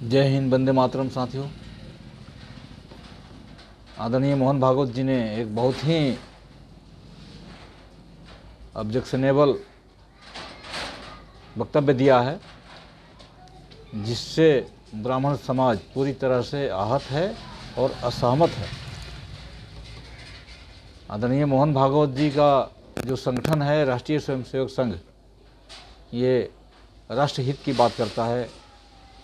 जय हिंद, वंदे मातरम। साथियों, आदरणीय मोहन भागवत जी ने एक बहुत ही ऑब्जेक्शनेबल वक्तव्य दिया है, जिससे ब्राह्मण समाज पूरी तरह से आहत है और असहमत है। आदरणीय मोहन भागवत जी का जो संगठन है राष्ट्रीय स्वयंसेवक संघ, ये राष्ट्रहित की बात करता है,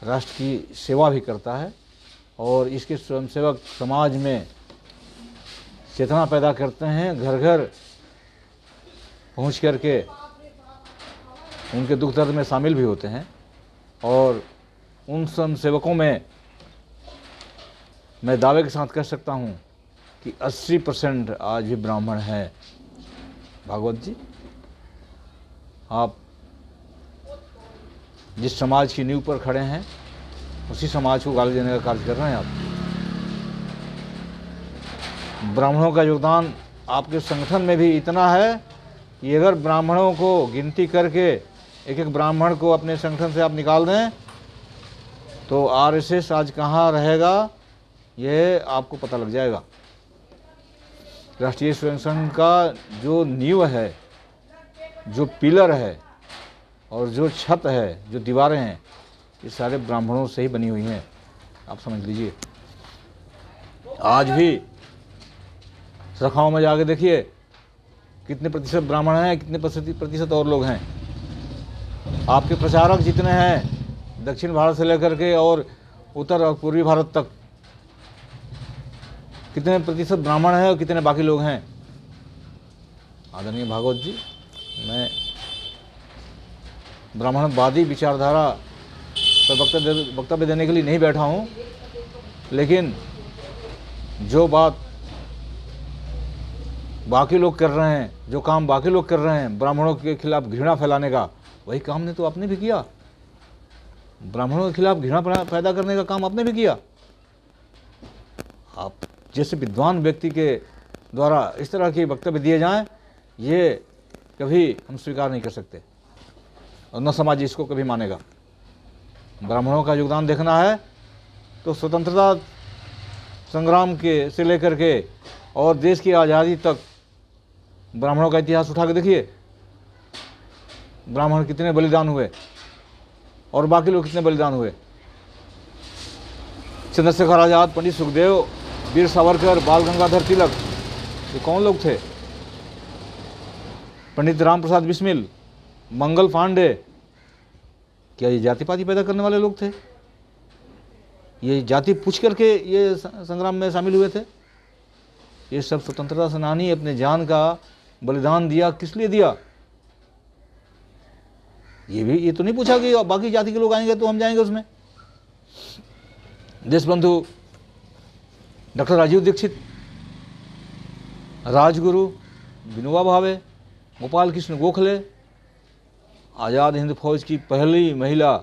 राष्ट्र की सेवा भी करता है और इसके स्वयंसेवक समाज में चेतना पैदा करते हैं, घर घर पहुंच करके उनके दुख दर्द में शामिल भी होते हैं। और उन स्वयंसेवकों में मैं दावे के साथ कह सकता हूं कि 80% आज भी ब्राह्मण हैं। भागवत जी, आप जिस समाज की नींव पर खड़े हैं उसी समाज को गाली देने का कार्य कर रहे हैं आप। ब्राह्मणों का योगदान आपके संगठन में भी इतना है कि अगर ब्राह्मणों को गिनती करके एक एक ब्राह्मण को अपने संगठन से आप निकाल दें तो आरएसएस आज कहाँ रहेगा ये आपको पता लग जाएगा। राष्ट्रीय स्वयं संघ का जो नींव है, जो पिलर है और जो छत है, जो दीवारें हैं, ये सारे ब्राह्मणों से ही बनी हुई हैं। आप समझ लीजिए। आज भी शाखाओं में जाके देखिए कितने प्रतिशत ब्राह्मण हैं, कितने प्रतिशत और लोग हैं। आपके प्रचारक जितने हैं दक्षिण भारत से लेकर के और उत्तर और पूर्वी भारत तक, कितने प्रतिशत ब्राह्मण हैं और कितने बाकी लोग हैं। आदरणीय भागवत जी, मैं ब्राह्मणवादी विचारधारा पर वक्तव्य देने के लिए नहीं बैठा हूँ, लेकिन जो बात बाकी लोग कर रहे हैं, जो काम बाकी लोग कर रहे हैं ब्राह्मणों के खिलाफ घृणा फैलाने का, वही काम ने तो आपने भी किया। ब्राह्मणों के खिलाफ घृणा पैदा करने का काम आपने भी किया। आप जैसे विद्वान व्यक्ति के द्वारा इस तरह के वक्तव्य दिए जाएं, ये कभी हम स्वीकार नहीं कर सकते और न समाज इसको कभी मानेगा। ब्राह्मणों का योगदान देखना है तो स्वतंत्रता संग्राम के से लेकर के और देश की आज़ादी तक ब्राह्मणों का इतिहास उठा के देखिए। ब्राह्मण कितने बलिदान हुए और बाकी लोग कितने बलिदान हुए। चंद्रशेखर आजाद, पंडित सुखदेव, वीर सावरकर, बाल गंगाधर तिलक, ये कौन लोग थे। पंडित राम प्रसाद बिस्मिल, मंगल पांडे, क्या ये जाति पाति पैदा करने वाले लोग थे? ये जाति पूछ करके ये संग्राम में शामिल हुए थे? ये सब स्वतंत्रता सेनानी अपने जान का बलिदान दिया, किस लिए दिया? ये तो नहीं पूछा कि बाकी जाति के लोग आएंगे तो हम जाएंगे उसमें। देशबंधु डॉक्टर राजीव दीक्षित, राजगुरु विनोबा भावे, गोपाल कृष्ण गोखले, आज़ाद हिंद फौज की पहली महिला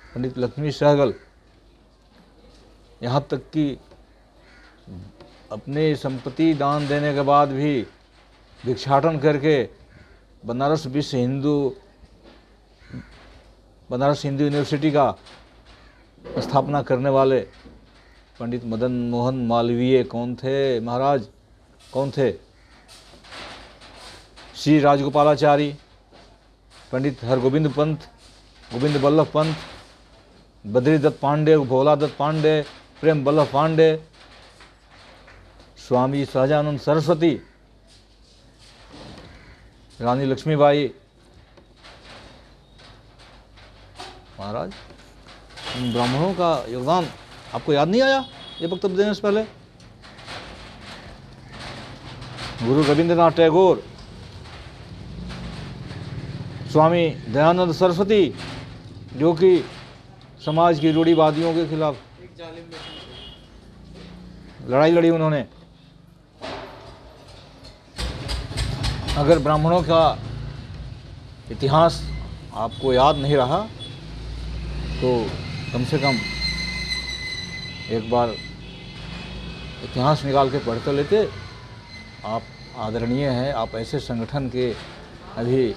पंडित लक्ष्मी सहगल, यहाँ तक कि अपने संपत्ति दान देने के बाद भी भिक्षाटन करके बनारस हिंदू यूनिवर्सिटी का स्थापना करने वाले पंडित मदन मोहन मालवीय कौन थे महाराज? कौन थे? श्री राजगोपालाचारी, पंडित हरगोविंद पंत, गोविंद बल्लभ पंत, बद्री दत्त पांडे, भोला दत्त पांडे, प्रेम बल्लभ पांडे, स्वामी सहजानंद सरस्वती, रानी लक्ष्मीबाई। महाराज, इन ब्राह्मणों का योगदान आपको याद नहीं आया ये वक्तव्य देने से पहले? गुरु रविंद्रनाथ टैगोर, स्वामी दयानंद सरस्वती, जो कि समाज की रूढ़िवादियों के खिलाफ लड़ाई लड़ी उन्होंने। अगर ब्राह्मणों का इतिहास आपको याद नहीं रहा तो कम से कम एक बार इतिहास निकाल के पढ़ कर लेते। आप आदरणीय हैं, आप ऐसे संगठन के अभी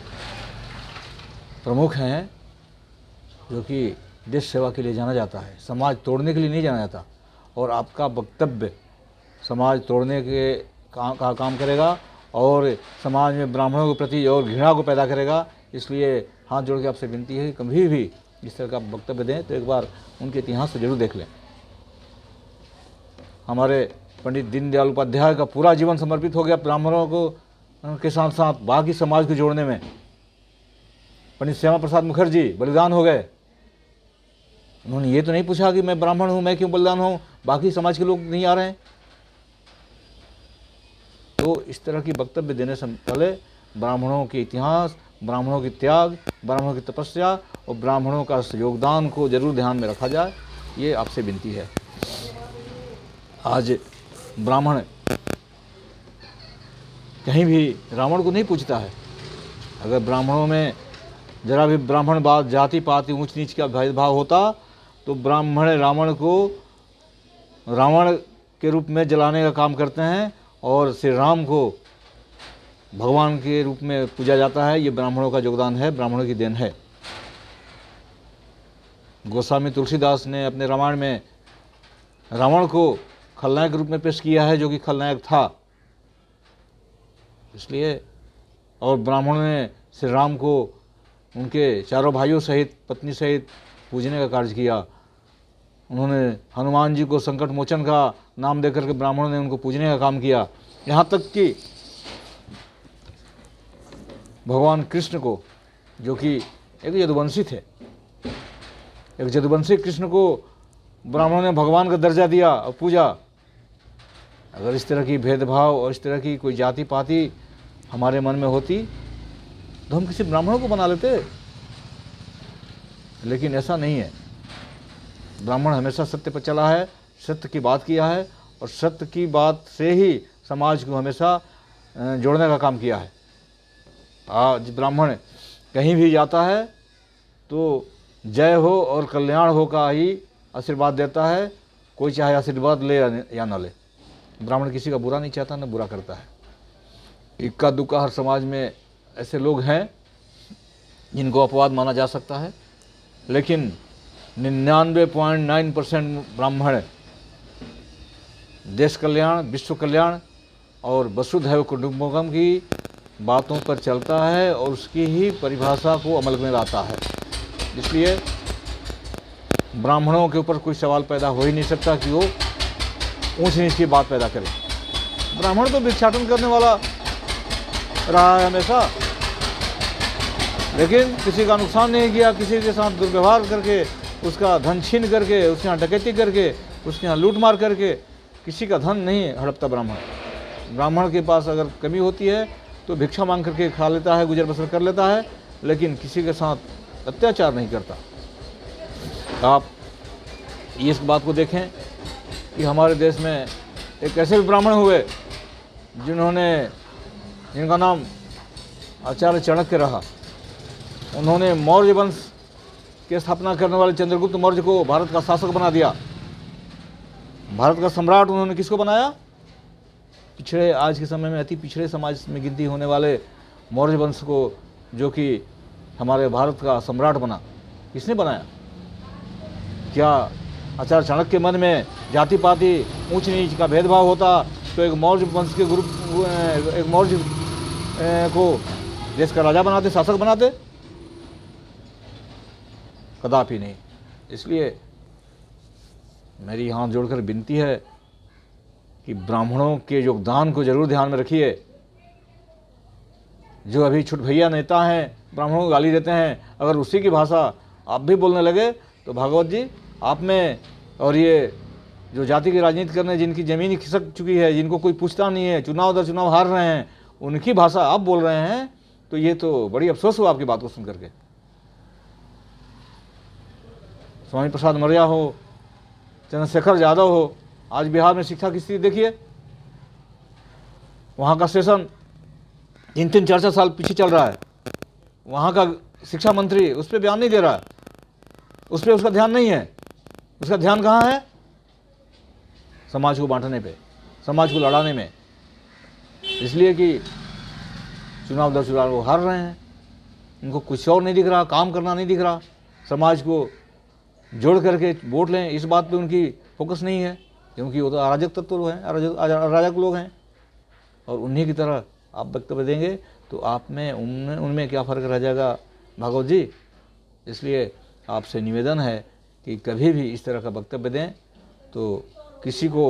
प्रमुख हैं जो कि देश सेवा के लिए जाना जाता है, समाज तोड़ने के लिए नहीं जाना जाता। और आपका वक्तव्य समाज तोड़ने के का काम करेगा और समाज में ब्राह्मणों के प्रति और घृणा को पैदा करेगा। इसलिए हाथ जोड़ के आपसे विनती है कि कभी भी इस तरह का वक्तव्य दें तो एक बार उनके इतिहास से जरूर देख लें। हमारे पंडित दीनदयाल उपाध्याय का पूरा जीवन समर्पित हो गया ब्राह्मणों को के साथ साथ बाकी समाज को जोड़ने में। पंडित श्यामा प्रसाद मुखर्जी बलिदान हो गए। उन्होंने ये तो नहीं पूछा कि मैं ब्राह्मण हूं, मैं क्यों बलिदान हूं, बाकी समाज के लोग नहीं आ रहे हैं। तो इस तरह की वक्तव्य देने से पहले ब्राह्मणों के इतिहास, ब्राह्मणों की त्याग, ब्राह्मणों की तपस्या और ब्राह्मणों का योगदान को जरूर ध्यान में रखा जाए, ये आपसे विनती है। आज ब्राह्मण कहीं भी रावण को नहीं पूछता है। अगर ब्राह्मणों में जरा भी ब्राह्मणवाद, जाति पाति, ऊंच नीच का भेदभाव होता तो ब्राह्मण रावण को रावण के रूप में जलाने का काम करते हैं और श्री राम को भगवान के रूप में पूजा जाता है। ये ब्राह्मणों का योगदान है, ब्राह्मणों की देन है। गोस्वामी तुलसीदास ने अपने रामायण में रावण को खलनायक के रूप में पेश किया है, जो कि खलनायक था। इसलिए और ब्राह्मणों ने श्री राम को उनके चारों भाइयों सहित, पत्नी सहित पूजने का कार्य किया। उन्होंने हनुमान जी को संकट मोचन का नाम देकर के ब्राह्मणों ने उनको पूजने का काम किया। यहाँ तक कि भगवान कृष्ण को, जो कि एक यदुवंशी थे, एक यदुवंशी कृष्ण को ब्राह्मणों ने भगवान का दर्जा दिया और पूजा। अगर इस तरह की भेदभाव और इस तरह की कोई जाति पाति हमारे मन में होती तो हम किसी ब्राह्मणों को बना लेते, लेकिन ऐसा नहीं है। ब्राह्मण हमेशा सत्य पर चला है, सत्य की बात किया है और सत्य की बात से ही समाज को हमेशा जोड़ने का काम किया है। आज ब्राह्मण कहीं भी जाता है तो जय हो और कल्याण हो का ही आशीर्वाद देता है, कोई चाहे आशीर्वाद ले या न ले। ब्राह्मण किसी का बुरा नहीं चाहता, न बुरा करता है। इक्का दुक्का हर समाज में ऐसे लोग हैं जिनको अपवाद माना जा सकता है, लेकिन 99.9% ब्राह्मण देश कल्याण, विश्व कल्याण और वसुधैव कुटुंबकम की बातों पर चलता है और उसकी ही परिभाषा को अमल में लाता है। इसलिए ब्राह्मणों के ऊपर कोई सवाल पैदा हो ही नहीं सकता कि वो ऊंच नीच की बात पैदा करे। ब्राह्मण तो भिक्षाटन करने वाला रहा है हमेशा, लेकिन किसी का नुकसान नहीं किया, किसी के साथ दुर्व्यवहार करके, उसका धन छीन करके, उसके यहाँ डकैती करके, उसके यहाँ लूट मार करके किसी का धन नहीं हड़पता ब्राह्मण। ब्राह्मण के पास अगर कमी होती है तो भिक्षा मांग करके खा लेता है, गुजर बसर कर लेता है, लेकिन किसी के साथ अत्याचार नहीं करता। आप इस बात को देखें कि हमारे देश में एक ऐसे भी ब्राह्मण हुए जिनका नाम आचार्य चाणक्य रहा। उन्होंने मौर्य वंश की स्थापना करने वाले चंद्रगुप्त मौर्य को भारत का शासक बना दिया। भारत का सम्राट उन्होंने किसको बनाया? पिछड़े, आज के समय में अति पिछड़े समाज में गिनती होने वाले मौर्य वंश को, जो कि हमारे भारत का सम्राट बना, किसने बनाया? क्या आचार्य चाणक्य के मन में जाति पाति, ऊंच नीच का भेदभाव होता तो एक मौर्य वंश के ग्रुप, एक मौर्य को देश का राजा बनाते, शासक बनाते? कदापि नहीं। इसलिए मेरी हाथ जोड़कर विनती है कि ब्राह्मणों के योगदान को जरूर ध्यान में रखिए। जो अभी छुट भैया नेता हैं, ब्राह्मणों को गाली देते हैं, अगर उसी की भाषा आप भी बोलने लगे तो भागवत जी आप में, और ये जो जाति की राजनीति करने, जिनकी ज़मीन खिसक चुकी है, जिनको कोई पूछता नहीं है, चुनाव दर चुनाव हार रहे हैं, उनकी भाषा आप बोल रहे हैं, तो ये तो बड़ी अफसोस हुआ आपकी बात को सुन करके। स्वामी प्रसाद मौर्य हो, चंद्रशेखर यादव हो, आज बिहार में शिक्षा की स्थिति देखिए। वहाँ का सेशन 3-3 4-4 साल पीछे चल रहा है। वहाँ का शिक्षा मंत्री उस पर बयान नहीं दे रहा है, उस पर उसका ध्यान नहीं है। उसका ध्यान कहाँ है? समाज को बांटने पे, समाज को लड़ाने में। इसलिए कि चुनाव दर चुनाव वो हार रहे हैं, उनको कुछ और नहीं दिख रहा, काम करना नहीं दिख रहा, समाज को जोड़ करके वोट लें, इस बात पे उनकी फोकस नहीं है, क्योंकि वो तो अराजक तत्व हैं, अराजक लोग हैं, और उन्हीं की तरह आप वक्तव्य देंगे तो आप में उनमें क्या फ़र्क रह जाएगा भागवत जी। इसलिए आपसे निवेदन है कि कभी भी इस तरह का वक्तव्य दें तो किसी को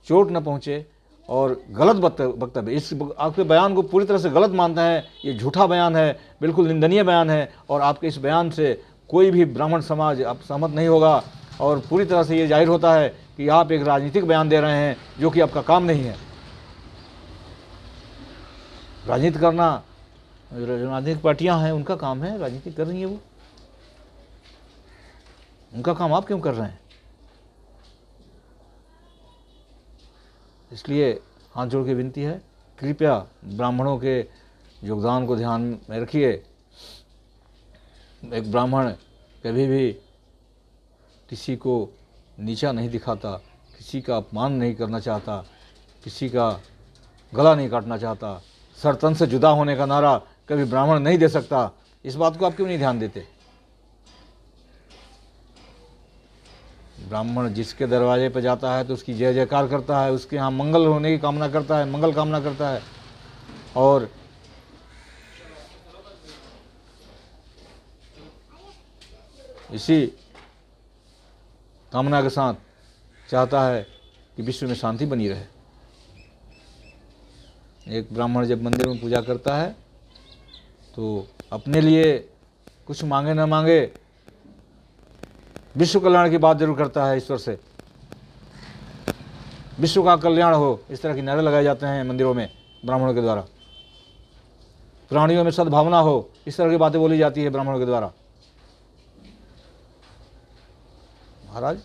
चोट न पहुँचे और गलत वक्तव्य, इस आपके बयान को पूरी तरह से गलत मानते हैं, ये झूठा बयान है, बिल्कुल निंदनीय बयान है, और आपके इस बयान से कोई भी ब्राह्मण समाज आप सहमत नहीं होगा, और पूरी तरह से ये जाहिर होता है कि आप एक राजनीतिक बयान दे रहे हैं जो कि आपका काम नहीं है। राजनीति करना, राजनीतिक पार्टियां हैं उनका काम है, राजनीति कर रही है वो, उनका काम आप क्यों कर रहे हैं? इसलिए हाथ जोड़ के विनती है, कृपया ब्राह्मणों के योगदान को ध्यान में रखिए। एक ब्राह्मण कभी भी किसी को नीचा नहीं दिखाता, किसी का अपमान नहीं करना चाहता, किसी का गला नहीं काटना चाहता, सर तन से जुदा होने का नारा कभी ब्राह्मण नहीं दे सकता। इस बात को आप क्यों नहीं ध्यान देते? ब्राह्मण जिसके दरवाजे पर जाता है तो उसकी जय जयकार करता है, उसके यहाँ मंगल होने की कामना करता है, मंगल कामना करता है, और इसी कामना के साथ चाहता है कि विश्व में शांति बनी रहे। एक ब्राह्मण जब मंदिर में पूजा करता है तो अपने लिए कुछ मांगे न मांगे विश्व कल्याण की बात जरूर करता है ईश्वर से, विश्व का कल्याण हो, इस तरह के नारे लगाए जाते हैं मंदिरों में ब्राह्मणों के द्वारा। प्राणियों में सद्भावना हो, इस तरह की बातें बोली जाती है ब्राह्मणों के द्वारा। महाराज,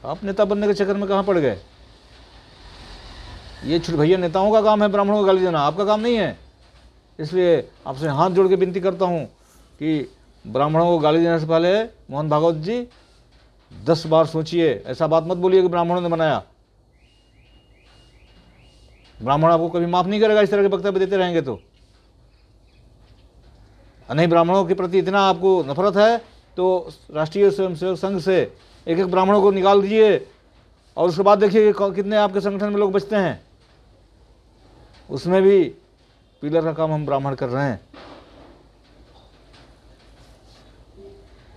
आप नेता बनने के चक्कर में कहाँ पड़ गए? ये छुट भैया नेताओं का काम है ब्राह्मणों को गाली देना, आपका काम नहीं है। इसलिए आपसे हाथ जोड़ के विनती करता हूँ कि ब्राह्मणों को गाली देने से पहले मोहन भागवत जी 10 बार सोचिए। ऐसा बात मत बोलिए कि ब्राह्मणों ने बनाया। ब्राह्मण आपको कभी माफ नहीं करेगा इस तरह के वक्तव्य देते रहेंगे तो। नहीं, ब्राह्मणों के प्रति इतना आपको नफरत है तो राष्ट्रीय स्वयंसेवक संघ से एक एक ब्राह्मणों को निकाल दीजिए, और उसके बाद देखिए कितने आपके संगठन में लोग बचते हैं। उसमें भी पिलर का काम हम ब्राह्मण कर रहे हैं।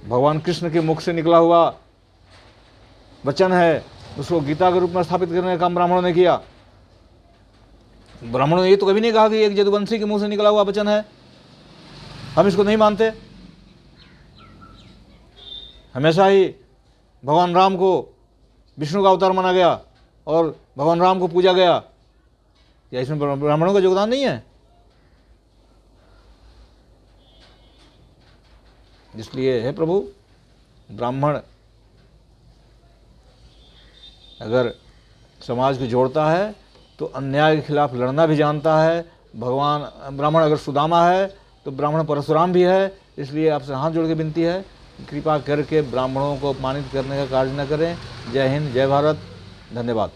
भगवान कृष्ण के मुख से निकला हुआ वचन है, उसको गीता के रूप में स्थापित करने का काम ब्राह्मणों ने किया। ब्राह्मणों ने ये तो कभी नहीं कहा कि एक जदुवंशी के मुंह से निकला हुआ वचन है, हम इसको नहीं मानते। हमेशा ही भगवान राम को विष्णु का अवतार माना गया और भगवान राम को पूजा गया। क्या इसमें ब्राह्मणों का योगदान नहीं है? इसलिए हे प्रभु, ब्राह्मण अगर समाज को जोड़ता है तो अन्याय के खिलाफ लड़ना भी जानता है। ब्राह्मण अगर सुदामा है तो ब्राह्मण परशुराम भी है। इसलिए आपसे हाथ जोड़ के विनती है, कृपा करके ब्राह्मणों को अपमानित करने का कार्य न करें। जय हिंद, जय भारत, धन्यवाद।